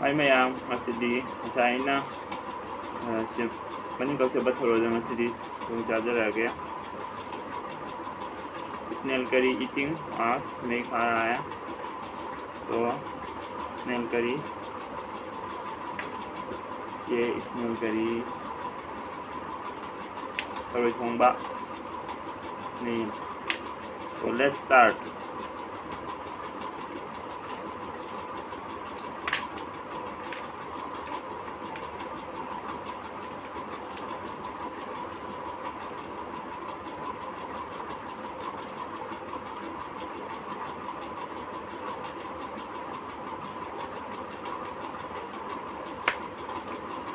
Hi mayam, masidi masaina sip panin kau sebat thoro masidi tung charger snail curry eating मांस नहीं खा रहा है तो स्नेल करी ये स्नेल करी थोड़ा थोंबा स्नेल तो लेट्स स्टार्ट